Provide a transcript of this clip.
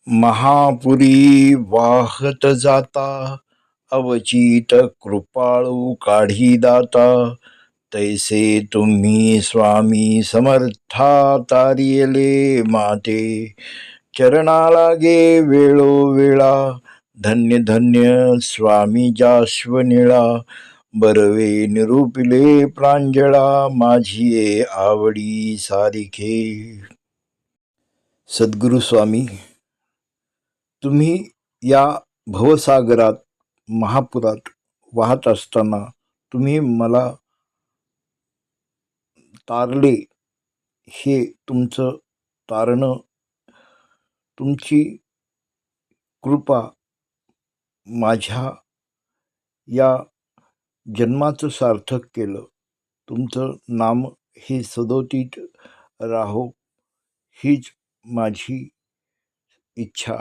महापुरी वाहत जाता, अवचित कृपाळू काढी दाता. तैसे तुम्ही स्वामी समर्था, तारियले माते चरणा लागे वेळोवेळा. धन्य धन्य स्वामी जाश्वनिळा, बरवे निरूपिले प्रांजळा. माझी आवडी सारिखे. सद्गुरु स्वामी, तुम्ही या भवसागरात महापुरात वाहत असताना तुम्ही मला तारले. हे तुमचं तारणं, तुमची कृपा माझ्या या जन्माचं सार्थक केलं. तुमचं नाम हे सदोतीत राहो हीच माझी इच्छा.